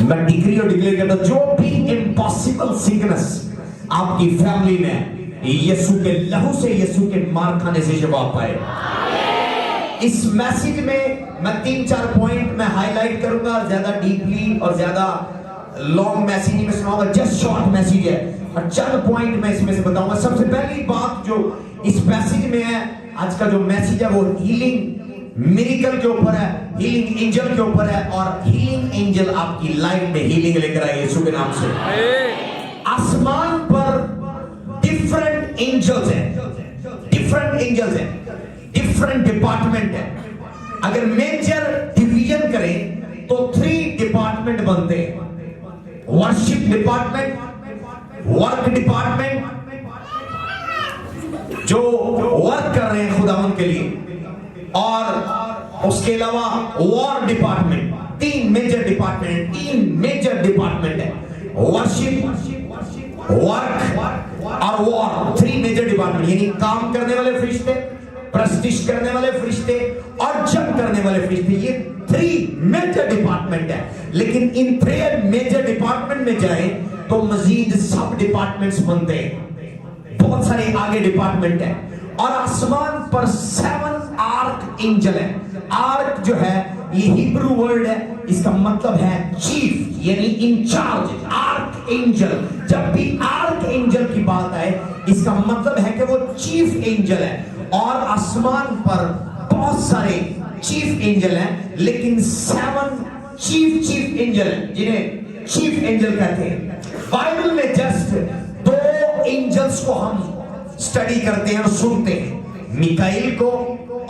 میں ڈگری اور ڈگری کہتا ہوں، جو بھی امپاسبل سکنس آپ کی فیملی میں یسوع کے لہو سے، یسوع کے مار کھانے سے شفا پائے۔ اس میسیج میں 3-4 پوائنٹ میں ہائی لائٹ کروں گا، زیادہ ڈیپلی اور زیادہ لانگ میسیج نہیں میں سناؤں گا، جسٹ شارٹ میسیج ہے اور چند پوائنٹ میں اس میں سے بتاؤں گا۔ سب سے پہلی بات جو اس میسیج میں ہے، آج کا جو میسیج ہے وہ ہیلنگ میریکل کے اوپر ہے، ہیلنگ اینجل کے اوپر ہے، اور ہیلنگ اینجل آپ کی لائف میں ہیلنگ لے کر آئے یسوع کے نام سے۔ آسمان پر ڈیفرنٹ اینجلز ہیں، ڈیفرنٹ اینجلز ہیں، ڈیفرنٹ ڈپارٹمنٹ ہے۔ اگر میجر ڈویژن کریں تو 3 ڈپارٹمنٹ بنتے ہیں، ورشپ ڈپارٹمنٹ، ورک ڈپارٹمنٹ جو ورک کر رہے ہیں خداوند کے لیے، اور اس کے علاوہ وار ڈپارٹمنٹ۔ 3 میجر ڈپارٹمنٹ ہے، ورشپ، ورک اور وار۔ 3 میجر ڈپارٹمنٹ، یعنی کام کرنے والے فرشتے، پرستش کرنے والے فرشتے اور جنگ کرنے والے فرشتے، یہ 3 میجر ڈپارٹمنٹ ہے۔ لیکن ان 3 میجر ڈپارٹمنٹ میں جائیں تو مزید سب ڈپارٹمنٹس بنتے ہیں، بہت سارے آگے ڈپارٹمنٹ ہیں۔ اور آسمان پر 7 آرک اینجل ہے۔ آرک جو ہے یہ ہیبرو ورڈ ہے، اس کا مطلب ہے چیف، یعنی انچارج۔ آرک اینجل، جب بھی آرک اینجل کی بات آئے اس کا مطلب ہے کہ وہ چیف اینجل ہے۔ اور آسمان پر بہت سارے چیف اینجل ہیں، لیکن 7 چیف اینجل ہیں جنہیں چیف اینجل کہتے ہیں۔ بائبل میں جسٹ 2 اینجلز کو ہم سٹڈی کرتے ہیں اور سنتے ہیں، میکائیل کو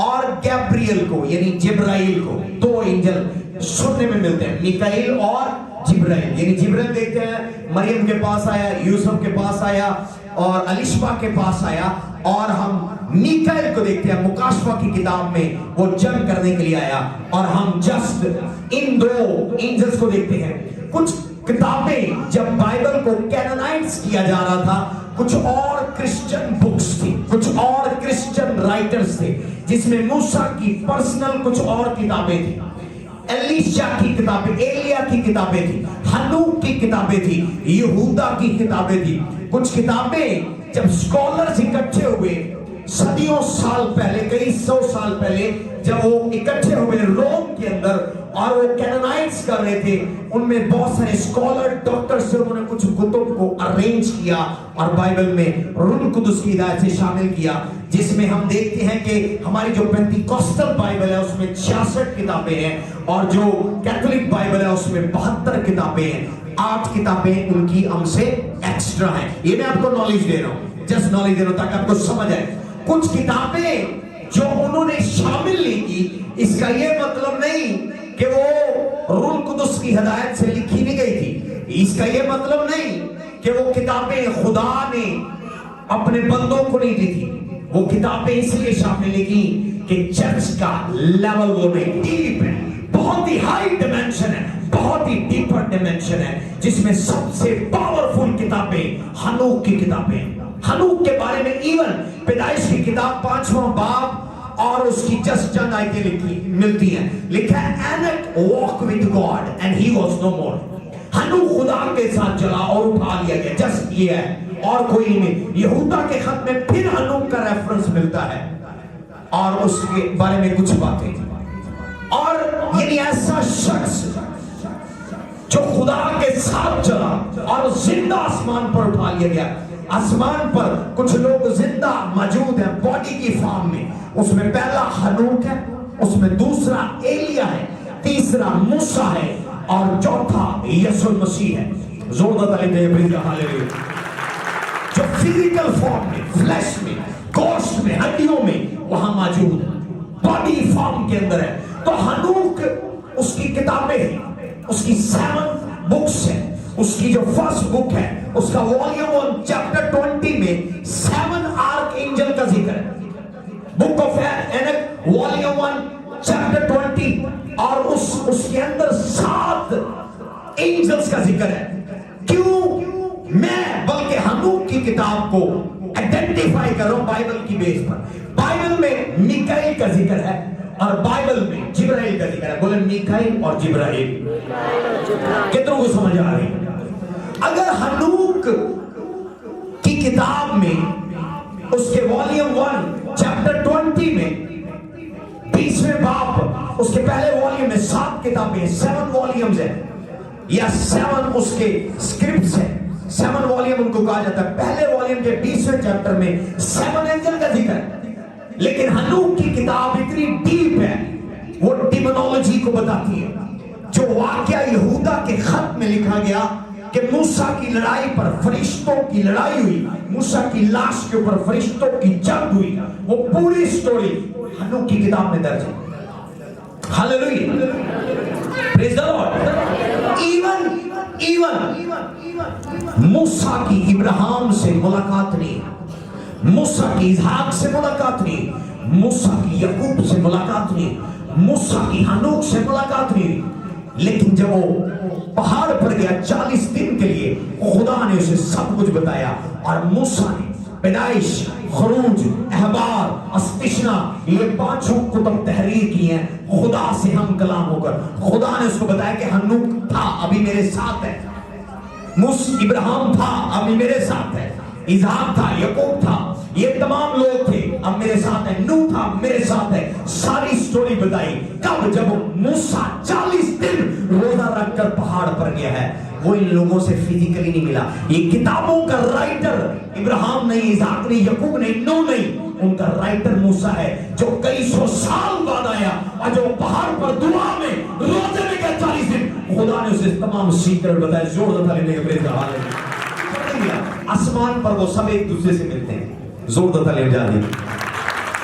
اور گیبریل کو، یعنی جبرائیل کو۔ 2 اینجل سننے میں ملتے ہیں، میکائیل اور جبرائیل۔ یعنی جبرائیل دیکھتے ہیں مریم کے پاس آیا، یوسف کے پاس آیا اور الیشبا کے پاس آیا، اور ہم میکائیل کو دیکھتے ہیں مکاشفہ کی کتاب میں، وہ جنگ کرنے کے لیے آیا، اور ہم جسٹ ان 2 اینجلز کو دیکھتے ہیں۔ کچھ کتابیں جب بائبل کو کینونائز کیا جا رہا تھا، کچھ اور کرسچن بکس تھی، کچھ اور کرسچن رائٹرز تھے، جس میں موسیٰ کی پرسنل کچھ اور کتابیں تھی، ایلیشا کی کتابیں، ایلیا کی کتابیں تھی، ہنوک کی کتابیں تھی، یہودا کی کتابیں تھی۔ کچھ کتابیں جب سکولرز اکٹھے ہوئے صدیوں سال پہلے، کئی 100 سال پہلے، جب وہ اکٹھے ہوئے روم کے اندر اور وہ کینونائز کر رہے تھے، ان میں بہت سارے سکولر ڈاکٹرز سے انہوں نے کچھ کتب کو ارینج کیا اور بائبل میں روح القدس کی ہدایت سے شامل کیا، جس میں ہم دیکھتے ہیں کہ ہماری جو پینتیکوسٹل بائبل ہے اس میں 66 کتابیں ہیں، اور جو کیتھولک بائبل ہے اس میں 72 کتابیں ہیں۔ 8 کتابیں ان کی ہم سے ایکسٹرا ہیں۔ یہ میں آپ کو نالج دے رہا ہوں، جسٹ نالج دے رہا ہوں تاکہ آپ کو سمجھ آئے۔ کچھ کتابیں جو انہوں نے شامل نہیں کی، اس کا یہ مطلب نہیں کہ وہ روح القدس کی ہدایت سے لکھی نہیں گئی تھی، اس کا یہ مطلب نہیں کہ وہ کتابیں خدا نے اپنے بندوں کو نہیں دی تھی۔ وہ کتابیں اس لیے شامل نہیں کی کہ چرچ کا لیول وہ نہیں، ڈیپ ہے، بہت ہی ہائی ڈیمینشن ہے، بہت ہی ڈیپر ڈیمینشن ہے، جس میں سب سے پاورفل کتابیں ہنوک کی کتابیں ہیں۔ ہنوک کے بارے میں ایون پیدائش کی کتاب 5واں باب اور اس کی جسٹ چند آیتیں لکھی ملتی ہیں، لکھا ہے Enoch walk with God and he was no more. ہنوک خدا کے ساتھ چلا اور اٹھا لیا گیا، جسٹ یہ ہے اور کوئی نہیں۔ یہودا کے خط میں پھر ہنوک کا ریفرنس ملتا ہے اور اس کے بارے میں کچھ باتیں، اور یعنی ایسا شخص جو خدا کے ساتھ چلا اور زندہ آسمان پر اٹھا لیا گیا۔ آسمان پر کچھ لوگ زندہ موجود ہیں باڈی کی فارم میں، اس میں پہلا ہنوک ہے، اس میں دوسرا ایلیا ہے، تیسرا موسیٰ ہے اور چوتھا یسوع مسیح ہے۔ زوردہ تعلیم دے بھیجا ہاللیلویہ۔ جو فزیکل فارم میں، فلیش میں، گوشت میں، ہڈیوں میں وہاں موجود ہے، باڈی فارم کے اندر ہے۔ تو ہنوک اس کی کتابیں ہیں، اس کی 7 بکس ہیں۔ اس کی جو فرسٹ بک ہے اس کا والیوم 1 چیپٹر 20 میں 7 آرک اینجل کا ذکر ہے۔ بک آف اینک والیوم 1 چیپٹر 20، اور اس کے اندر 7 اینجلز کا ذکر ہے۔ کیوں میں بلکہ ہنوک کی کتاب کو آئیڈینٹیفائی کروں بائبل کی بیس پر؟ بائبل میں میکائیل کا ذکر ہے، اور بائبل میں جبرائیل کا ذکر ہے. بولے میکائیل اور جبرائیل. کتنوں کو سمجھ آ رہی ہے؟ اگر حنوک کی کتاب میں اس کے والیوم 1 چیپٹر 20 میں 20ویں باب اس کے پہلے والیوم میں 7 کتابیں 7 والیومز ہیں یا 7 اس کے سکرپٹس ہیں. 7 والیوم ان کو کہا جاتا ہے. پہلے والیوم کے 20ویں چیپٹر میں 7 اینجل کا ذکر ہے. لیکن حنوک کی کتاب اتنی ڈیپ ہے, وہ ڈیمونالوجی کو بتاتی ہے. جو واقعہ یہودا کے خط میں لکھا گیا کہ موسیٰ کی لڑائی پر فرشتوں کی لڑائی ہوئی, موسیٰ کی لاش کے اوپر فرشتوں کی جنگ ہوئی, وہ پوری سٹوری حنوک کی کتاب میں درج ہے. ہاللیلویہ, پریز دی لارڈ. ایون موسیٰ کی ابراہیم سے ملاقات نہیں, موسیٰ کی اسحاق سے ملاقات نہیں, موسیٰ کی یعقوب سے ملاقات نہیں, موسیٰ کی حنوک سے ملاقات نہیں. لیکن جب وہ پہاڑ پر گیا 40 دن کے لیے, خدا نے اسے سب کچھ بتایا. اور موسیٰ نے پیدائش, خروج, احبار, استثنا, یہ 5 کتب تحریر کی ہیں خدا سے ہم کلام ہو کر. خدا نے اس کو بتایا کہ حنوک تھا, ابھی میرے ساتھ ہے. ابراہیم تھا, ابھی میرے ساتھ ہے. اسحاق تھا, یعقوب تھا, یہ تمام لوگ تھے, اب میرے ساتھ ہے. نوح تھا, میرے ساتھ ہے. ساری سٹوری بتائی. کب؟ جب موسیٰ 40 دن روزہ رکھ کر پہاڑ پر گیا ہے. وہ ان لوگوں سے فزیکلی نہیں ملا. یہ کتابوں کا رائٹر ابراہیم نہیں, اسحاق نہیں, یعقوب نہیں, نوح نہیں, ان کا رائٹر موسیٰ ہے جو کئی سو سال بعد آیا اور جو پہاڑ پر دعا میں روزے میں گیا 40 دن. خدا نے اسے تمام سیکرٹ بتایا. زور دتا لینے کے پریز گاڑ. آسمان پر وہ سب ایک دوسرے سے ملتے ہیں. زور دتا لے جانے.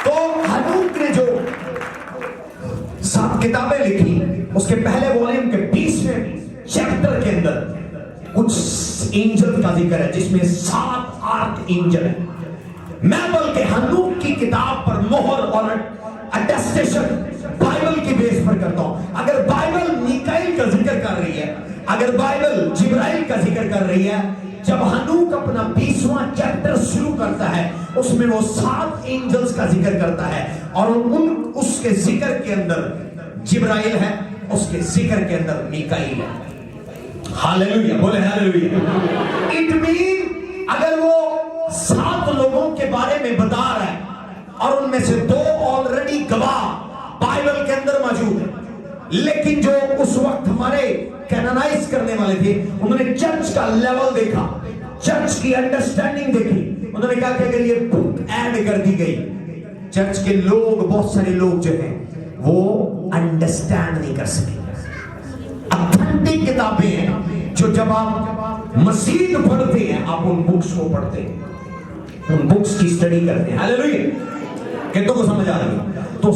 تو حنوک نے جو 7 کتابیں لکھی, اس کے پہلے والیوم کے 20ویں چیپٹر کے اندر کچھ اینجل کا ذکر ہے جس میں 7 آرک اینجل ہیں. میں بلکہ حنوک کی کتاب پر مہر اور اٹیسٹیشن بائبل کی بیس پر کرتا ہوں. اگر بائبل میکائیل کا ذکر کر رہی ہے, اگر بائبل جبرائیل کا ذکر کر رہی ہے, جب حنوک اپنا 20واں چیپٹر شروع کرتا ہے اس میں وہ 7 اینجلز کا ذکر کرتا ہے, اور اس کے ذکر کے اندر جبرائیل ہے, اس کے ذکر کے اندر میکائیل ہے. ہاللیلویہ, بولے ہاللیلویہ. اٹ مین اگر وہ 7 لوگوں کے بارے میں بتا رہا ہے اور ان میں سے 2 آلریڈی گواہ بائبل کے اندر موجود ہیں, لیکن جو اس وقت ہمارے کینونائز کرنے والے تھے انہوں نے چرچ کا لیول دیکھا, چرچ کی انڈرسٹینڈنگ دیکھی. انہوں نے کہا کہ اگر یہ بک ایڈ کر دی گئی, چرچ کے لوگ, بہت سارے لوگ جو ہیں وہ انڈرسٹینڈ نہیں کر سکے. اتھینٹک کتابیں ہیں جو جب آپ مزید پڑھتے ہیں آپ ان بکس کو پڑھتے ہیں, ان بکس کی اسٹڈی کرتے ہیں. ہاللیلویہ, کتنوں کو سمجھ آ رہی ہے؟ تو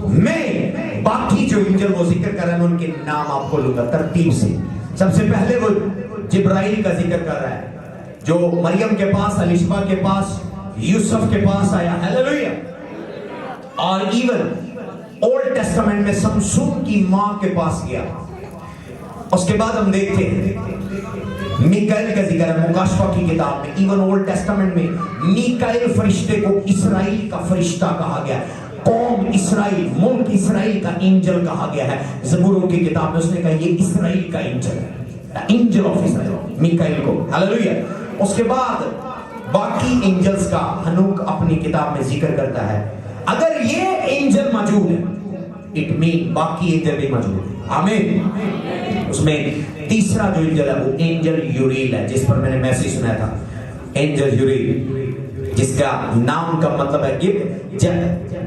میں باقی جو انجل وہ ذکر کر رہے ہیں ان کے نام آپ کو لوں گا ترتیب سے. سب سے پہلے وہ جبرائیل کا ذکر کر رہا ہے جو مریم کے پاس, الشبا کے پاس, یوسف کے پاس آیا. ہاللیلویہ. اور ایون اولڈ ٹیسٹمنٹ میں سمسون کی ماں کے پاس گیا. اس کے بعد ہم دیکھتے ہیں میکائیل کا ذکر ہے مکاشفہ کی کتاب میں. ایون اولڈ ٹیسٹمنٹ میں میکائیل فرشتے کو اسرائیل کا فرشتہ کہا گیا, قوم اسرائیل, ملک اسرائیل کا اینجل کہا گیا ہے. زبوروں کی کتاب میں اس نے کہا یہ اسرائیل کا اینجل ہے, اینجل آف اسرائیل, میکائیل کو. ہاللیلویہ. اس کے بعد باقی اینجلز کا حنوک اپنی کتاب میں ذکر کرتا ہے. اگر یہ اینجل موجود ہے اٹ مین باقی اینجل بھی موجود ہے. آمین. اس میں تیسرا جو اینجل ہے وہ اینجل یوریل ہے, جس پر میں نے میسج سنایا تھا. اینجل یوریل جس کا نام کا مطلب ہے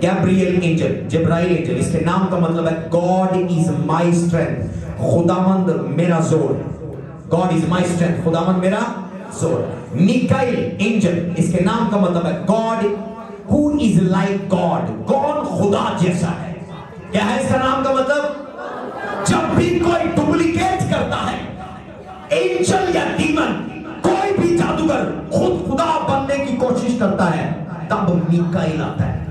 گیبریل اینجل, جبرائیل اینجل, اس کے نام کا مطلب ہے گاڈ از مائی اسٹرینتھ, خداوند میرا زور. گاڈ از مائی اسٹرینتھ, خداوند میرا زور. میکائیل اینجل, اس کے نام کا مطلب ہے God who is like God, کون خدا جیسا ہے. کیا ہے اس کا نام کا مطلب؟ جب بھی کوئی ڈپلیکیٹ کرتا ہے اینجل یا ڈیمن, کوئی بھی جادوگر خود خدا بننے کی کوشش کرتا ہے, تب میکائیل آتا ہے.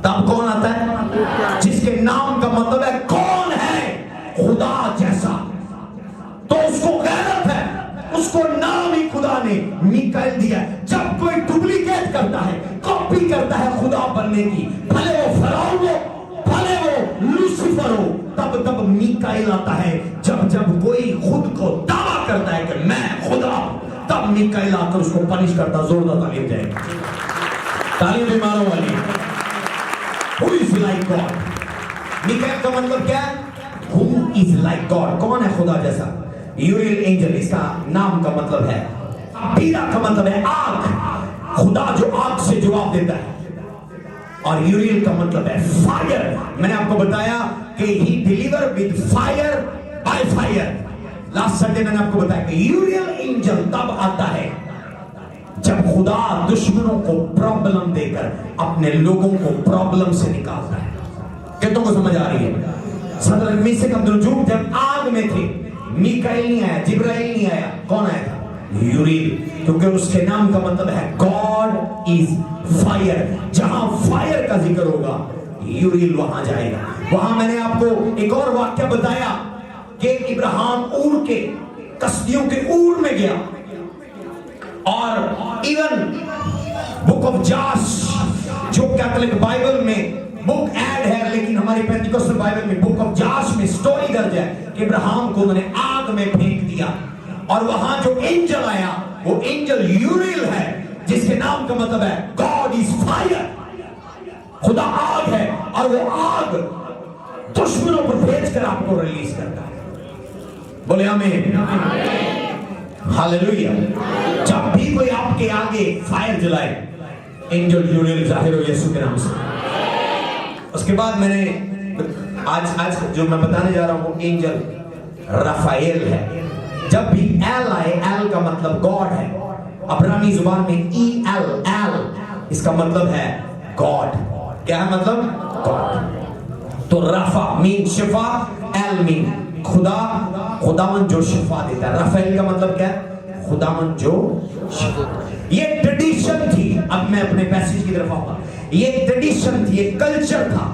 تب کون آتا ہے؟ جس کے نام کا مطلب ہے کون ہے خدا جیسا. تو اس کو غیرت ہے, اس کو نام ہی خدا نے میکائیل دیا. جب کوئی ڈپلیکیٹ کرتا ہے, کاپی کرتا ہے خدا بننے کی, بھلے وہ فرعون ہو, بھلے وہ लूसीफर हो, तब मीकाएल आता है। जब कोई खुद को दावा करता है कि मैं खुदा, तब मीकाएल आकर उसको पनिश करता। जोरदार तालीम जाए, तालीम भी मारो वाली। Who is like God? मीकाएल का मतलब क्या है? Who is like God? कौन है खुदा जैसा? यूरियल एंजल, इसका नाम का मतलब है, पीरा का मतलब है आग, खुदा जो आग से जवाब देता है। और यूरियल का मतलब है फायर। मैंने आपको बताया कि he deliver with fire by fire. Last Sunday मैंने आपको बताया कि यूरियल एंजल तब आता है जब खुदा दुश्मनों को प्रॉब्लम देकर अपने लोगों को प्रॉब्लम से निकालता है। कितनों को समझ आ रही है? सदर मीशक अब्दुलजूब जब आग में थे, मीकाएल नहीं आया, जिब्राइल नहीं आया, कौन आया था? यूरियल, क्योंकि उसके नाम का मतलब है गॉड इज फायर। जहां फायर का जिक्र होगा, यूरियल वहां जाएगा। वहां मैंने आपको एक और वाक्य बताया कि इब्राहिम ऊर के, कसदियों के ऊर में गया, और इवन बुक ऑफ जाश जो कैथोलिक बाइबल में बुक ऐड है, लेकिन हमारी पेंटिकोस्टल बाइबल में बुक ऑफ जाश में स्टोरी दर्ज है कि इब्राहिम को उन्होंने आग में फेंक दिया, और वहां जो एंजल आया वो एंजल यूरियल है, जिसके नाम का मतलब है गॉड इज फायर। खुदा आग है, और वो आग दुश्मनों पर भेजकर आपको रिलीज करता है। बोले आमीन, हालेलुया। जब भी कोई आपके आगे फायर जलाए, एंजल यूरियल जाहिर हो यीशु के नाम से। उसके बाद मैंने आज जो मैं बताने जा रहा हूं वो एंजल राफाएल है। जब भी एल आए, एल का मतलब गॉड है। अब्रानी जुबान में ई एल, इसका मतलब है गॉड। क्या है मतलब? गॉड। तो राफा मीन शिफा, एल मीन खुदा, खुदावन जो शिफा देता है। राफाएल का मतलब क्या है? खुदावन जो शिफा। ये ट्रेडिशन थी। अब मैं अपने पैसेज की तरफ आऊंगा। ये ट्रेडिशन थी, ये कल्चर था।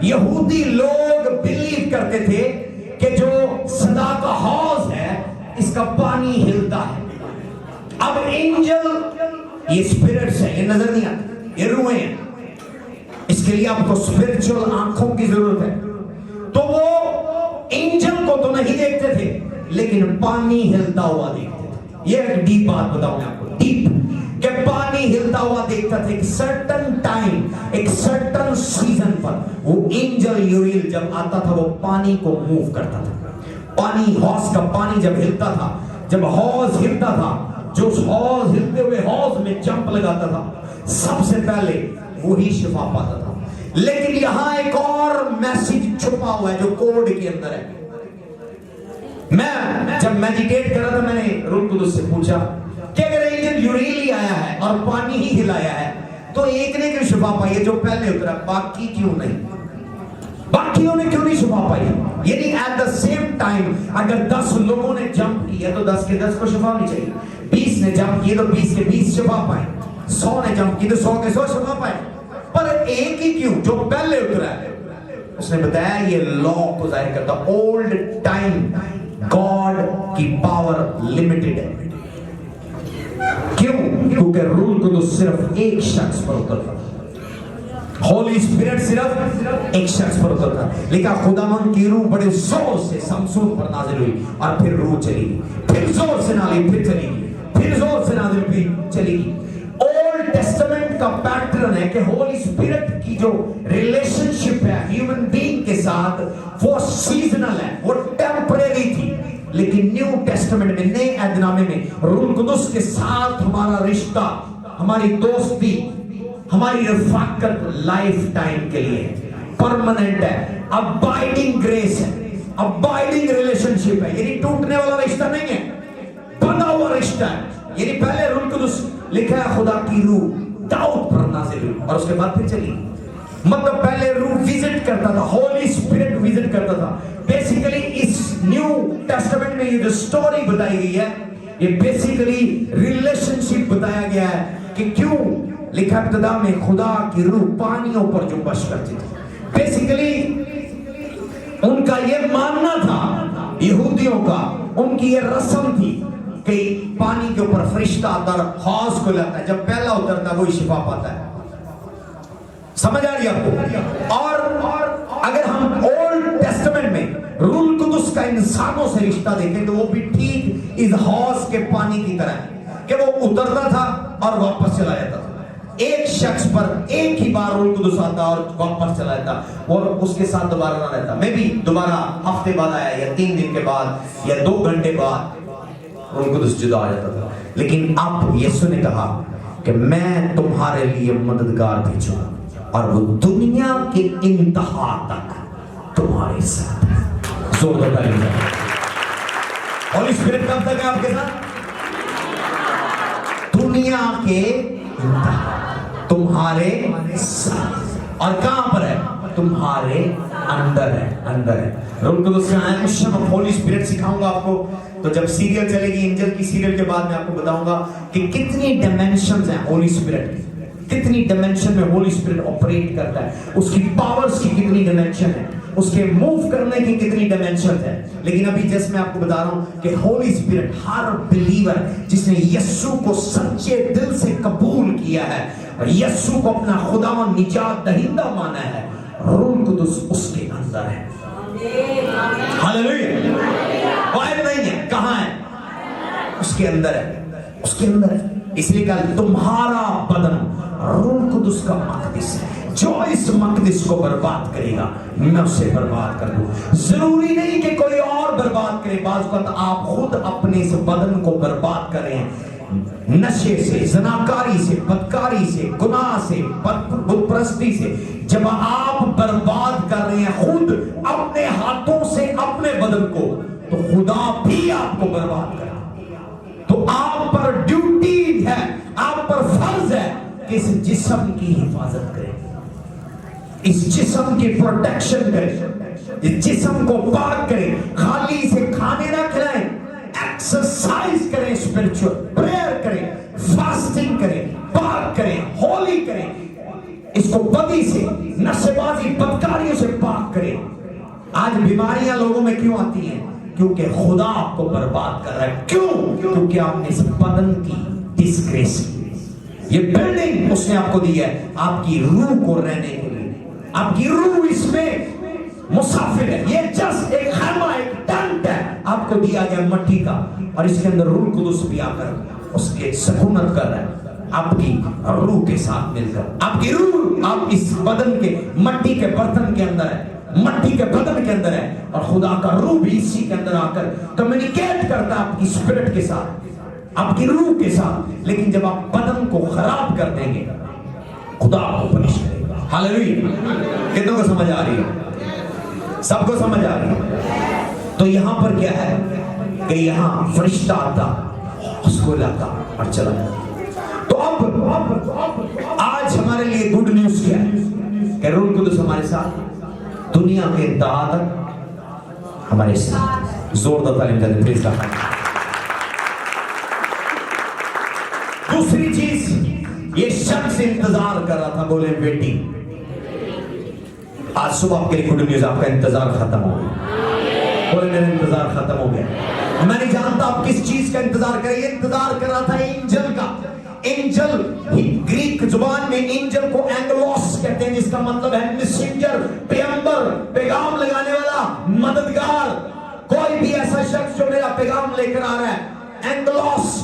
यहूदी लोग बिलीव करते थे कि जो सदा का हौज है, इसका पानी हिलता है। अब एंजल ये स्पिरिट्स है, ये नजर नहीं आते, ये रूहें हैं। इसके लिए आपको स्पिरिचुअल आंखों की जरूरत है। तो वो एंजल को तो नहीं देखते थे, लेकिन पानी हिलता हुआ देखते थे। ये एक डीप बात बताऊं मैं आपको, डीप, कि पानी हिलता हुआ देखता था। एक सर्टन टाइम, एक सर्टन सीजन पर वो एंजल यूरियल जब आता था, वो पानी को मूव करता था। पानी, हौज का पानी जब हिलता था, जब हौज हिलता था, जो हौज हिलते हुए हौज में जंप लगाता था, सबसे पहले वही शिफा पाता था। लेकिन यहां एक और मैसेज छुपा हुआ है जो कोड के अंदर है। मैं जब मेडिटेट कर रहा था, मैंने रूह कुदुस से पूछा कि अगर एंजल यूरियल आया है और पानी ही हिलाया है, तो एक ने क्यों शिफा पाई है जो पहले उतरा, बाकी क्यों नहीं? बाकियों ने क्यों नहीं शिफा पाई? यानी एट द सेम टाइम अगर 10 लोगों ने जंप किया तो 10 के 10 को शिफा होनी चाहिए। 20 ने जंप किए तो 20 के 20 शिफा पाए। 100 ने जंप की तो 100 के 100 शिफा पाए। पर एक ही क्यों जो पहले उतरा है? उसने बताया ये लॉ को जाहिर करता, ओल्ड टाइम गॉड की पावर लिमिटेड है। क्यों? क्योंकि रूह कुदुस सिर्फ एक शख्स पर उतरता, होली स्पिरिट सिर्फ एक शख्स पर उतरता। लिखा खुदावन की रूह बड़े जोर से समसून पर नाजिल हुई, और फिर रूह चली गई, फिर जोर से नाजिल, फिर चली गई, फिर जोर से नाजिल, फिर चली गई। ओल्ड टेस्टामेंट का पैटर्न है कि होली स्पिरिट की जो रिलेशनशिप है ह्यूमन बीइंग के साथ, वो सीजनल है, वो टेम्परेरी थी। लेकिन न्यू टेस्टामेंट में, नए ऐहदनामे में, रूह कुदुस के साथ हमारा रिश्ता, हमारी दोस्ती, हमारी रफाकत लाइफ टाइम के लिए परमानेंट है। अबाइडिंग ग्रेस है, अबाइडिंग रिलेशनशिप है। यानी टूटने वाला रिश्ता नहीं है, बंधा हुआ रिश्ता है। यानी पहले रूह कुदुस लिखा है खुदा की रूह दाऊद पर नाज़िल हुई, और उसके बाद फिर चली। मतलब पहले रूह विजिट करता था, होली स्पिरिट विजिट करता था। बेसिकली इस न्यू टेस्टामेंट में ये जो स्टोरी बताई गई है, ये बेसिकली रिलेशनशिप बताया गया है कि क्यों लिखा इब्तिदा में खुदा की रूह पानियों पर जुम्बश करती थी। बेसिकली उनका ये मानना था, यहूदियों का, उनकी ये रस्म थी कि पानी के ऊपर फरिश्ता आता है, हौज को लाता है, जब पहला उतरता है वही शिफा पाता है। समझ आ रही है आपको? और अगर हम ओल्ड इंसानों से रिश्ता देखें तो वो भी ठीक इस हौज के पानी की तरह है कि वो उतरता था और वापस चला जाता था। एक शख्स पर एक ही बार रूह कुदुस आता और वापस चला जाता और उसके साथ दोबारा ना रहता। मैं भी दोबारा हफ्ते बाद आया या 3 दिन के बाद या 2 घंटे बाद रूह कुदुस जुदा आ जाता था। लेकिन अब यीशु ने कहा कि मैं तुम्हारे लिए मददगार भेजूंगा और वो दुनिया के इंतहा तक तुम्हारे साथ है। जोरदार ताली। होली स्पिरिट कब तक है आपके साथ? दुनिया के इंतहा तुम्हारे साथ। और कहां पर है? तुम्हारे अंदर है, अंदर है। रूह कुदुस का मिशन ऑफ होली स्पिरिट सिखाऊंगा आपको। तो जब सीरियल चलेगी एंजल की सीरियल के बाद मैं आपको बताऊंगा कि कितनी डायमेंशंस हैं होली स्पिरिट की, कितनी डायमेंशन में होली स्पिरिट ऑपरेट करता है, उसकी पावर्स की कितनी डायमेंशन है, उसके मूव करने की कितनी डायमेंशन है। लेकिन अभी जस्ट मैं आपको बता रहा हूं कि होली स्पिरिट हर बिलीवर जिसने यीशु को सच्चे दिल से कबूल किया है और यीशु को अपना खुदा व निजात दहिंदा माना है, रूह कुदुस उसके अंदर है। हालेलुया। बाहर नहीं है, कहां है? उसके अंदर है, उसके अंदर है। इसलिए कहा तुम्हारा बदन रूह कुदुस का मकदस है। जो इस मकदस को बर्बाद करेगा मैं उसे बर्बाद कर दूं। जरूरी नहीं कि कोई और बर्बाद करे, बाज़ वक़्त आप खुद अपने इस बदन को बर्बाद कर रहे हैं। नशे से, ज़नाकारी से, बदकारी से, गुनाह से, बुतपरस्ती से। जब आप बर्बाद कर रहे हैं खुद अपने हाथों से अपने बदन को, तो खुदा भी आपको बर्बाद करेगा। तो आप पर ड्यूटी है, आप पर फर्ज है कि इस जिस्म की हिफाजत करें, इस जिस्म की प्रोटेक्शन करें, इस जिस्म को पाक करें। खाली इसे खाने ना खिलाएं, एक्सरसाइज करें, स्पिरिचुअल प्रेयर करें, फास्टिंग करें, पाक करें, होली करें। इसको बदी से, नशेबाजी, बदकारियों से पाक करें। आज बीमारियां लोगों में क्यों आती हैं? क्योंकि खुदा आपको बर्बाद कर रहा है। क्यों? क्योंकि आपने इस बदन की डिस्ग्रेस की। ये बिल्डिंग उसने आपको दी है आपकी रूह को रहने के लिए। आपकी रूह इसमें मुसाफिर है। ये जस्ट एक खैमा, एक टेंट है आपको दिया गया मट्टी का, और इसके अंदर रूह कुदुस भी आकर उसके सकूनत कर रहा है आपकी रूह के साथ मिलकर। आपकी रूह आप इस बदन के मट्टी के बर्तन के अंदर है, मट्टी के बदन के अंदर है, और खुदा का रूह भी इसी के अंदर आकर कम्युनिकेट करता है आपकी स्पिरिट के साथ, आपकी रूह के साथ। लेकिन जब आप बदन को खराब कर देंगे खुदा आपको पनिश करेगा। हालेलुया। कितनों को समझ आ रही है? सबको समझ आ रही है? तो यहां पर क्या है कि यहां फरिश्ता आता, उसको लाता और चला जाता। तो अब आज हमारे लिए गुड न्यूज क्या है कि रूह कुदुस हमारे साथ दुनिया के इंतहा तक हमारे साथ। जोरदार तालीम देते प्लीज का। दूसरी चीज, ये शख्स इंतजार कर रहा था, बोले बेटी। आज सुबह आपके लिए गुड न्यूज, आपका इंतजार खत्म हो गया। बोले मेरा इंतजार खत्म हो गया। मैं नहीं जानता आप किस चीज का इंतजार करें। ये इंतजार कर रहा था एंजल का। एंजल ग्रीक जुबान में एंजल को एंगलोस कहते हैं, जिसका मतलब है मैसेंजर, पैगंबर, पैगाम लगाने वाला, मददगार। कोई भी ऐसा शख्स जो मेरा पैगाम लेकर आ रहा है, एंगलोस,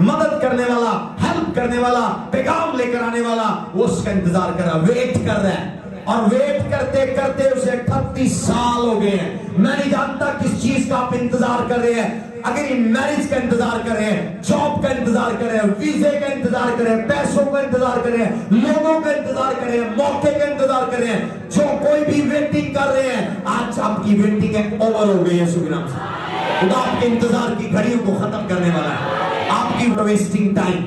मदद करने वाला, हेल्प करने वाला, पैगाम लेकर आने वाला, वो उसका इंतजार कर रहा है, वेट कर रहा है। और वेट करते करते उसे 38 साल हो गए हैं। मैं नहीं जानता किस चीज का आप इंतजार कर रहे हैं। अगर ये मैरिज का इंतजार कर रहे हैं, जॉब का इंतजार कर रहे हैं, वीजे का इंतजार कर रहे हैं, पैसों का इंतजार कर रहे हैं, लोगों का इंतजार कर रहे हैं, मौके का इंतजार कर रहे हैं, जो कोई भी वेटिंग कर रहे हैं, आज आपकी वेटिंग ओवर हो गई है। सुनाम से खुदा आपके इंतजार की घड़ियों को खत्म करने वाला है। आपकी वेस्टिंग टाइम,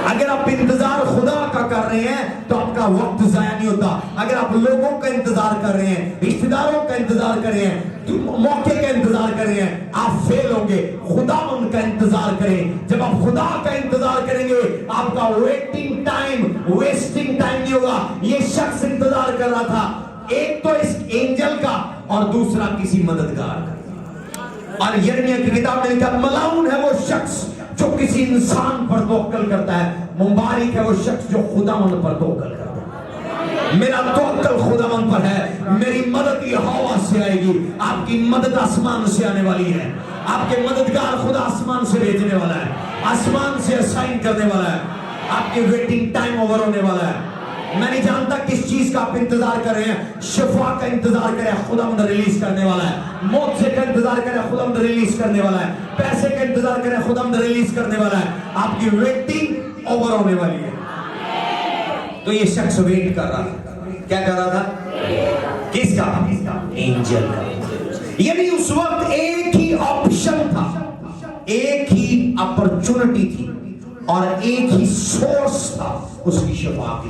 अगर आप इंतजार खुदा का कर रहे हैं तो आपका वक्त जाया नहीं होता। अगर आप लोगों का इंतजार कर रहे हैं, रिश्तेदारों का इंतजार कर रहे हैं, मौके का इंतजार कर रहे हैं, आप फेल होंगे। खुदा उनका इंतजार करें। जब आप खुदा का इंतजार करेंगे आपका वेटिंग टाइम, वेस्टिंग टाइम नहीं होगा। ये शख्स इंतजार कर रहा था, एक तो इस एंजल का और दूसरा किसी मददगार का। और यिर्मयाह की किताब में लिखा, मलाउन है वो शख्स जो किसी इंसान पर तवक्कल करता है, मुबारक है वो शख्स जो खुदावंद पर तवक्कल करता है। मेरा तवक्कल खुदावंद पर है, मेरी मदद यहोवा से आएगी। آپ کی مدد آسمان سے آنے والی ہے. آپ کے مددگار خدا آسمان سے بھیجنے والا ہے, آسمان سے اسائن کرنے والا ہے. آپ کی ویٹنگ ٹائم اوور ہونے والا ہے. میں نہیں جانتا کس چیز کا آپ انتظار کر رہے ہیں. شفا کا انتظار کریں, خداوند ریلیز کرنے والا ہے. موت سے کا انتظار کریں, خداوند ریلیز کرنے والا ہے. پیسے کا انتظار کریں, خداوند ریلیز کرنے والا ہے. آپ کی ویٹنگ اوور ہونے والی ہے. تو یہ شخص ویٹ کر رہا تھا. کیا کر رہا تھا؟ کس کا؟ اینجل کا. یعنی اس وقت ایک ہی آپشن تھا, ایک ہی اپرچونٹی تھی اور ایک ہی سورس تھا اس کی شفا کی.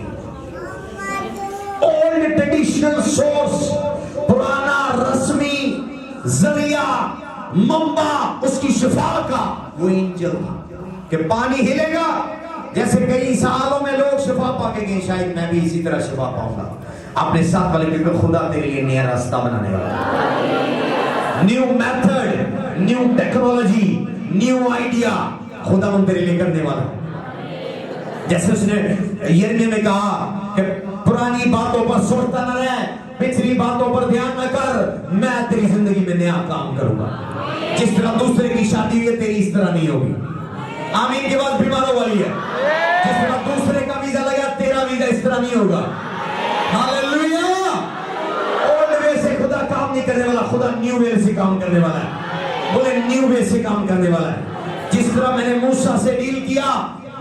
اولڈ ٹریڈیشنل سورس, پرانا رسمی ذریعہ منبع اس کی شفا کا وہ اینجل تھا. کہ پانی ہلے گا, جیسے کئی سالوں میں لوگ شفا پا کے گئے, شاید میں بھی اسی طرح شفا پاؤں گا. اپنے ساتھ والے کیونکہ خدا تیرے لیے نیا راستہ بنانے والا, new method, new technology, new idea خدا من تیرے لیے کرنے والا. جیسے اس نے یرمیہ میں کہا کہ پرانی باتوں پر سوچتا نہ رہ, پچھلی باتوں پر دھیان نہ کر, میں تیری زندگی میں نیا کام کروں گا. جس طرح دوسرے کی شادی ہوئی تیری اس طرح نہیں ہوگی. آمین کے بعد بیماروں والی ہے. جس طرح دوسرے کا ویزا لگا تیرا ویزا اس طرح نہیں ہوگا. ہاللیلویا. اولڈ وے سے خدا کام نہیں کرنے والا, خدا نیو وے سے کام کرنے والا ہے. بولے نیو وے سے کام کرنے والا ہے. جس طرح میں نے موسیٰ سے ڈیل کیا,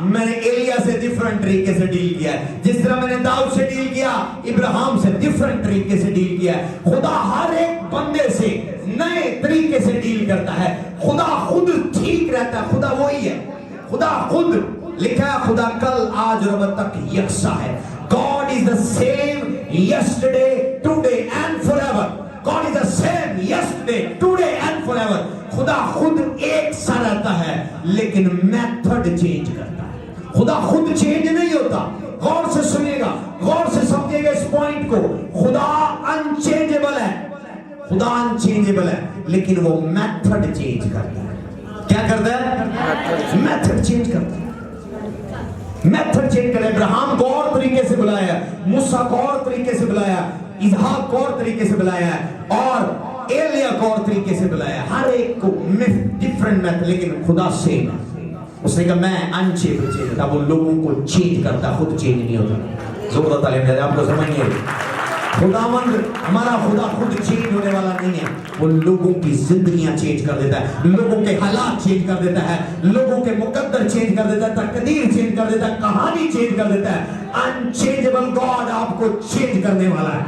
میں نے ایلیا سے ڈیفرنٹ طریقے سے ڈیل کیا ہے. جس طرح میں نے داؤد سے ڈیل کیا, ابراہیم سے ڈیفرنٹ طریقے سے ڈیل کیا ہے. خدا ہر ایک بندے سے نئے طریقے سے ڈیل کرتا ہے. خدا خود ٹھیک رہتا ہے, خدا وہی ہے. خدا خود لکھا ہے, خدا کل آج اور اب تک یکساں ہے. God is the same yesterday, today and forever. God is the same yesterday, today and forever. خدا خود ایک سا رہتا ہے لیکن میتھڈ چینج کرتا ہے. خدا خود چینج نہیں ہوتا. غور سے سنیے گا, غور سے سمجھے گا اس پوائنٹ کو. خدا انچینجبل ہے, خدا انچینجبل ہے, لیکن وہ میتھڈ چینج کرتا ہے. کیا کرتا ہے؟ میتھڈ چینج کرتا ہے. میتھڈ چینج کرے. ابراہیم کو اور طریقے سے بلایا, موسیٰ کو اور طریقے سے بلایا, اسحاق کو اور طریقے سے بلایا, اور ایلیا کو اور طریقے سے بلایا. ہر ایک کو ڈیفرنٹ میتھڈ, لیکن خدا سیم ہے. اس نے کہا میں انچینجبل چینج, اب وہ لوگوں کو چینج کرتا, خود چینج نہیں ہوتا. زبردست تعلیم دے آپ کو سمجھیے. خداوند ہمارا خدا خود چینج ہونے والا نہیں ہے, وہ لوگوں کی زندگیاں چینج کر دیتا ہے, لوگوں کے حالات چینج کر دیتا ہے, لوگوں کے مقدر چینج کر دیتا ہے, تقدیر چینج کر دیتا ہے, کہانی چینج کر دیتا ہے. انچینجبل گاڈ آپ کو چینج کرنے والا ہے.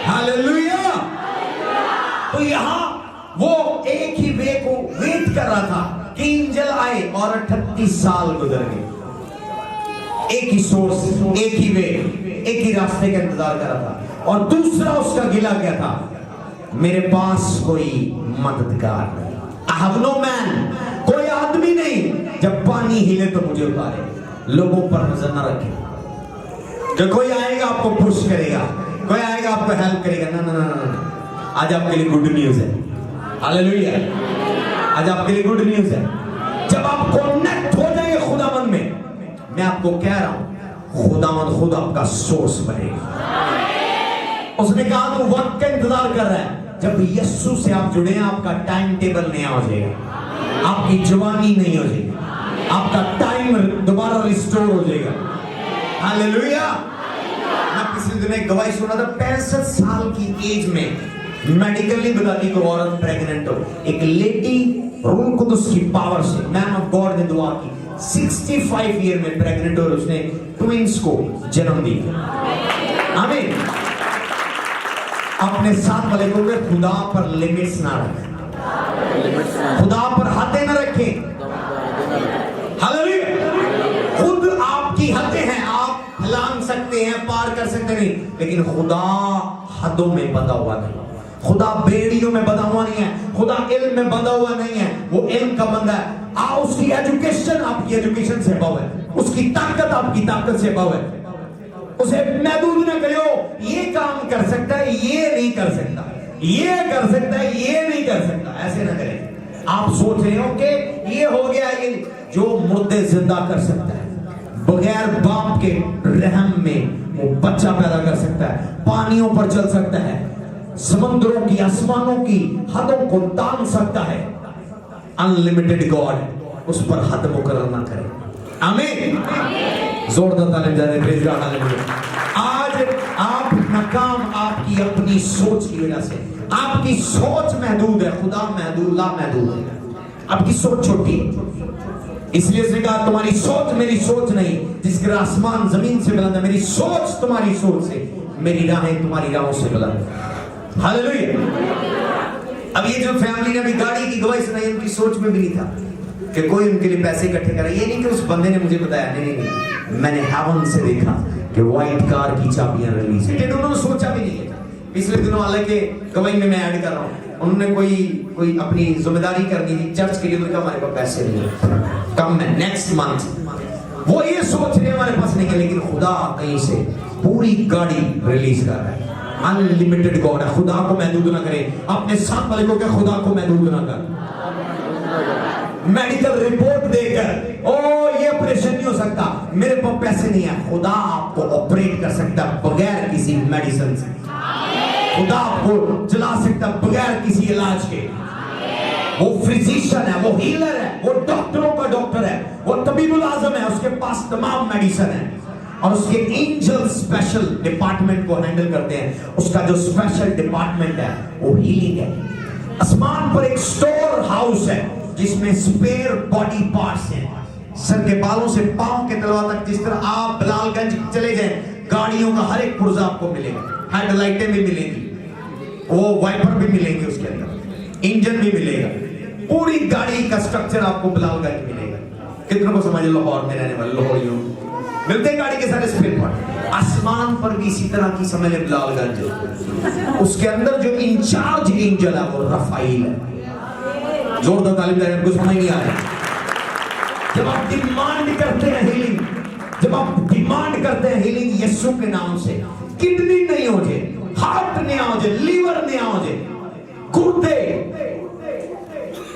ہاللیلویا. تو یہاں وہ ایک ہی وے کو ویٹ کر رہا تھا کہ اینجل آئے, اور 38 سال گزر گئے. ایک ہی سورس, ایک ہی وے, ایک ہی راستے کا انتظار کر رہا تھا. اور دوسرا اس کا گلہ کیا تھا؟ میرے پاس کوئی مددگار نہیں. I have no man, کوئی آدمی نہیں. جب پانی ہلے تو مجھے اتارے. لوگوں پر نظر نہ رکھے کہ کوئی آئے گا آپ کو پش کرے گا, کوئی آئے گا آپ کو ہیلپ کرے گا. نہ. آج آپ کے لیے گڈ نیوز ہے. ہاللیلویا. آج آپ کے لیے گڈ نیوز ہے. جب آپ کنیکٹ ہو جائیں گے خداوند میں آپ کو کہہ رہا ہوں, خداوند خود آپ کا سورس بنے گا. اس نے کہا تو وقت کا انتظار کر رہا ہے. جب یسوع سے آپ جڑے ہیں, آپ کا ٹائم ٹیبل نیا ہو جائے گا, آپ کی جوانی نہیں ہو جائے گی, آپ کا ٹائم دوبارہ ریسٹور ہو جائے گا. ہاللیلویا. میں پچھلے دن ایک گواہی سنا تھا, 65 سال کی ایج میں میڈیکلی بتاتی کوئی عورت پریگننٹ ہو, ایک لیڈی روح قدس کی پاور سے, مین آف گاڈ نے دعا کی, 65 ایئر میں پریگننٹ اور اس نے ٹوینز کو جنم دی. آمین. اپنے ساتھ والے کو کہ خدا پر لیمٹس نہ رکھیں, خدا پر حدیں نہ رکھیں. ہاللیلویا. خود آپ کی حدیں ہیں, آپ پھلانگ سکتے ہیں, پار کر سکتے نہیں, لیکن خدا حدوں میں بندھا ہوا نہیں. خدا بیڑیوں میں بندھا ہوا نہیں ہے, خدا علم میں بندھا ہوا نہیں ہے, وہ علم کا بندہ ہے. اس کی ایجوکیشن آپ کی ایجوکیشن سے ابو ہے, اس کی طاقت آپ کی طاقت سے ابو ہے. اسے محدود نہ کرو, یہ کام کر سکتا ہے, یہ نہیں کر سکتا, یہ کر سکتا ہے, یہ نہیں کر سکتا. ایسے نہ کریں. آپ سوچ رہے ہو کہ یہ ہو گیا, یہ جو مردے زندہ کر سکتا ہے, بغیر باپ کے رحم میں وہ بچہ پیدا کر سکتا ہے, پانیوں پر چل سکتا ہے, समंदरों की, आसमानों की हदों को तान सकता है। अनलिमिटेड गॉड, उस पर हद मुकर्रर ना करे। आमीन। जोरदार तालीम दे, प्रेज़ गॉड, हालेलुया। आज आप नाकाम आपकी अपनी सोच की वजह से। आपकी सोच महदूद है, खुदा महदूद, ला महदूद है। आपकी सोच छोटी है, इसलिए उसने कहा तुम्हारी सोच मेरी सोच नहीं, जिसके आसमान जमीन से बुलंद है। मेरी सोच तुम्हारी सोच से, मेरी राहें तुम्हारी राहों से बुलंद है। हालेलुया। अब ये जो फैमिली ने अभी गाड़ी की गवाही सुनाई, उनकी सोच में भी नहीं था कि कोई उनके लिए पैसे इकट्ठे करे। ये नहीं कि उस बंदे ने मुझे बताया, नहीं, मैंने हेवन से देखा कि व्हाइट कार की चाबियां रिलीज हुई। उन्होंने सोचा भी नहीं है। पिछले दिनों हालांकि गवाही में मैं ऐड कर रहा हूँ, उन्होंने कोई अपनी जिम्मेदारी करनी थी चर्च के लिए, उन्होंने कहा हमारे पास पैसे नहीं है, कम है, नेक्स्ट मंथ। वो ये सोच रहे हमारे पास नहीं है, लेकिन खुदा कहीं से पूरी गाड़ी रिलीज कर रहा है। अनलिमिटेड गॉड है, खुदा को महदूद ना करे। अपने साथ वाले को क्या, खुदा को महदूद ना कर। मेडिकल रिपोर्ट देकर ओ ये ऑपरेशन नहीं हो सकता, मेरे पास पैसे नहीं है, खुदा आपको ऑपरेट कर सकता बगैर किसी मेडिसिन से। खुदा आपको चला सकता बगैर किसी इलाज के। वो फिजिशियन है, वो हीलर है, वो डॉक्टरों का डॉक्टर है, वो तबीबुल आजम है, उसके पास तमाम मेडिसिन है। और उसके एंजल स्पेशल डिपार्टमेंट को हैंडल करते हैं। उसका जो स्पेशल डिपार्टमेंट है वो हीलिंग है। आसमान पर एक स्टोर हाउस है जिसमें स्पेयर बॉडी पार्ट्स हैं, सर के बालों से पांव के तलवा तक। जिस तरह आप बिलालगंज चले जाएं, गाड़ियों का हर एक पुर्जा आपको मिलेगा, हेडलाइटें भी मिलेंगी, वो वाइपर भी मिलेंगे, उसके अंदर इंजन भी मिलेगा, पूरी गाड़ी का स्ट्रक्चर आपको बिलालगंज मिलेगा। कितनों को समझ, लाहौर में रहने वाले लाहौरियों मिलते हैं गाड़ी के सारे स्पेयर पार्ट। आसमान पर भी इसी तरह की समझ ले बिलालगंज, उसके अंदर जो इंचार्ज एंजल है वो रफाइल है। जोरदार तालीम दे, आपको समझ नहीं आ रहा। जब आप डिमांड करते हैं हीलिंग, जब आप डिमांड करते हैं हीलिंग यीशु के नाम से, किडनी नहीं हो जाए, हार्ट नहीं हो जाए, लीवर नहीं हो जाए, गुर्दे,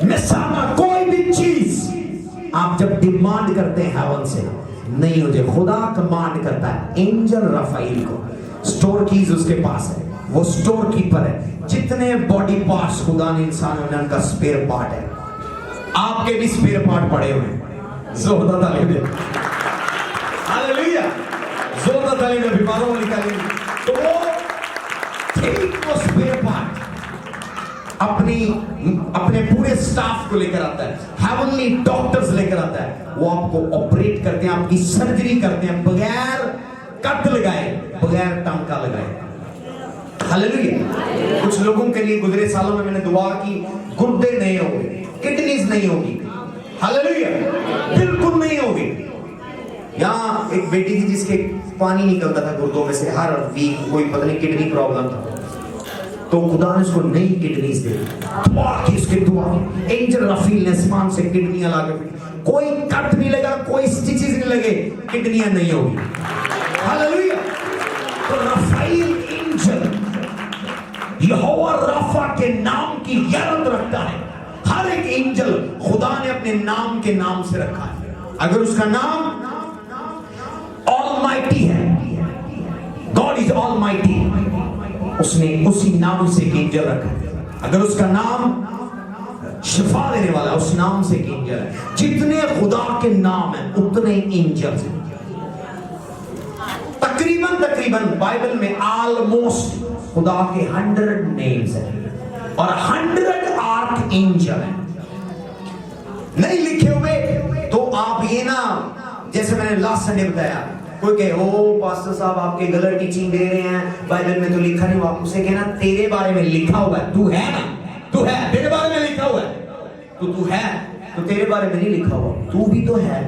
नसाना, कोई भी चीज आप जब डिमांड करते हैं हेवन से नहीं हो जाए, खुदा कमांड करता है एंजल रफाइल को। स्टोर कीज उसके पास है, वो स्टोर कीपर है। जितने बॉडी पार्ट्स खुदा ने इंसान में, उनका स्पेयर पार्ट है। आपके भी स्पेयर पार्ट पड़े हुए हैं। जोरदार तालीम दे, हालेलुया। जोरदार तालीम दे, बीमारों को निकालेंगे। तो वो ठीक वो स्पेयर पार्ट अपने पूरे स्टाफ को लेकर आता है, हेवनली डॉक्टर्स लेकर आता है। वो आपको ऑपरेट करते हैं, आपकी सर्जरी करते हैं बगैर कट लगाए, बगैर टांका लगाए। हालेलुया। कुछ लोगों के लिए गुजरे सालों में मैंने दुआ की, गुर्दे नहीं होंगे, किडनीज नहीं होगी। हालेलुया, बिल्कुल नहीं होगी। यहाँ एक बेटी थी जिसके पानी निकलता था गुर्दों में से हर वीक, कोई पता नहीं किडनी प्रॉब्लम था, तो खुदा ने उसको नई किडनीज दे दी। उसके दुआ एंजल रफील ने आसमान से किडनियां ला के, कोई कट नहीं लगा, कोई स्टिचेस नहीं लगे, किडनियां नहीं होगी। हालेलुया। तो रफाइल एंजल यहोवा राफा के नाम की गैरत रखता है। हर एक एंजल खुदा ने अपने नाम के नाम से रखा है। अगर उसका नाम ऑलमाइटी है, गॉड इज ऑलमाइटी, उसने उसी नाम से एक एंजल रखा है। अगर उसका नाम शिफा देने वाला, उस नाम से एक एंजल है। जितने खुदा के नाम है उतने एंजल हैं। तकरीबन बाइबल में ऑलमोस्ट खुदा के 100 नेम्स हैं और 100 आर्क एंजल हैं। नहीं लिखे हुए तो आप ये ना, जैसे मैंने लास्ट संडे बताया, कोई कहे ओ पास्टर साहब आपके गलत टीचिंग दे रहे हैं, बाइबल में तो लिखा नहीं हुआ। उसे कहना तेरे बारे में लिखा हुआ है, तू है ना, तू है, तेरे बारे में लिखा हुआ है, तो तू है, तो तेरे बारे में नहीं लिखा हुआ, तू भी तो है,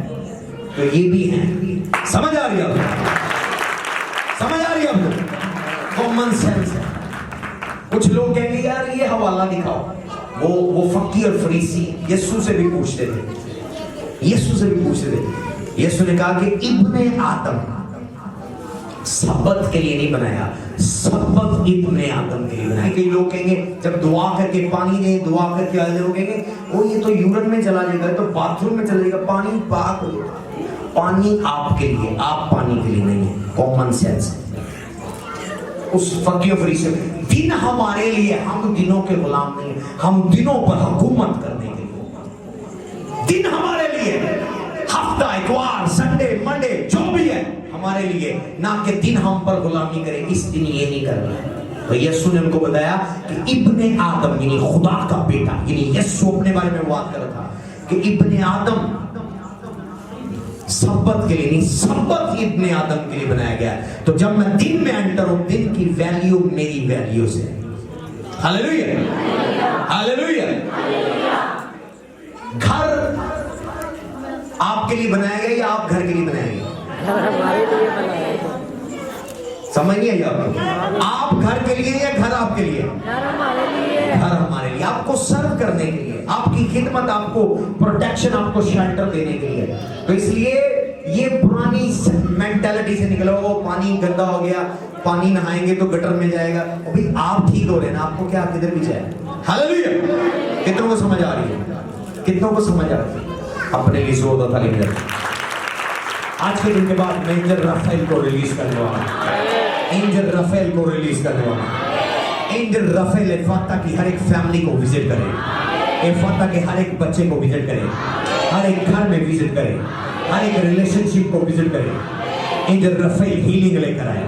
तो ये भी है। समझ आ रही है आपको? समझ आ रही है आपको? कॉमन सेंस है। कुछ लोग कहेंगे यार ये हवाला दिखाओ। वो फकीर और फरीसी यीशु से भी पूछते थे, यीशु से भी पूछते थे। यीशु ने कहा कि इब्ने आदम सब्बत के लिए नहीं बनाया, सब्बत इब्ने आदम के लिए बनाया। कई लोग कहेंगे जब दुआ करके पानी दे, दुआ करके आए लोग कहेंगे वो ये तो यूरिन में चला जाएगा, तो बाथरूम में चला जाएगा, पानी पाक हो जाएगा। पानी आपके लिए, आप पानी के लिए नहीं है। कॉमन सेंस है। उस फकीर फरीसी दिन हमारे लिए, हम दिनों के गुलाम नहीं, हम दिनों पर हुकूमत करने के लिए। दिन हमारे लिए, हफ्ता, इतवार, संडे, मंडे, जो भी है हमारे लिए, ना कि दिन हम पर गुलामी करे। इस दिन ये नहीं करना है। तो यीशु ने उनको बताया कि इब्ने आदम यानी खुदा का बेटा, यानी यीशु अपने बारे में बात कर रहा था कि इब्ने आदम सब्बत के लिए नहीं, सब्बत इब्ने आदम के लिए बनाया गया। तो जब मैं दिन में एंटर हूं, दिन की वैल्यू मेरी वैल्यू से। Hallelujah, hallelujah. घर आपके लिए बनाया गया या आप घर के लिए बनाया गया? हमारे लिए बनाया गया। समझ नहीं आई आपको? आप घर के लिए या घर आपके लिए? घर हमारे लिए। घर हमारे लिए, आपको सर्व करने के लिए, आपकी खिदमत, आपको प्रोटेक्शन, आपको शेल्टर देने के लिए। तो इसलिए ये पुरानी मेंटालिटी से निकलो, वो पानी गंदा हो गया, पानी नहाएंगे तो गटर में जाएगा। अभी आप ठीक हो रहे हैं ना, आपको क्या किधर भी जाए। हालेलुया। कितनों को समझ आ रही है? कितनों को समझ आ रही है? अपने लिए जोर था लेकर आज के दिन के बाद मैं एंजल राफेल को रिलीज करने वाला, एंजल राफेल को रिलीज करने वाला। एंजल राफेल एफाता की हर एक फैमिली को विजिट करे, एफाता के हर एक बच्चे को विजिट करे, हर एक घर में विजिट करे, हर एक रिलेशनशिप को विजिट करे। एंजल राफेल हीलिंग लेकर आए,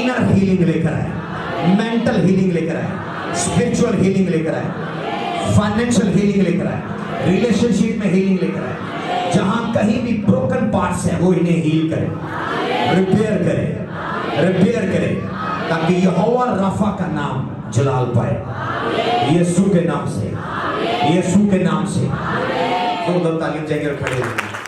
इनर हीलिंग लेकर आए, मेंटल हीलिंग लेकर आए, स्पिरिचुअल हीलिंग लेकर आए, फाइनेंशियल हीलिंग लेकर आए, रिलेशनशिप में हीलिंग लेकर आए। जहां कहीं भी ब्रोकन पार्ट्स है वो इन्हें हील करे, रिपेयर करे, रिपेयर करे, ताकि यहोवा राफा का नाम जलाल पाए। यीशु के नाम से, यीशु के नाम से। दो तालीम जाएंगे और खड़े होंगे।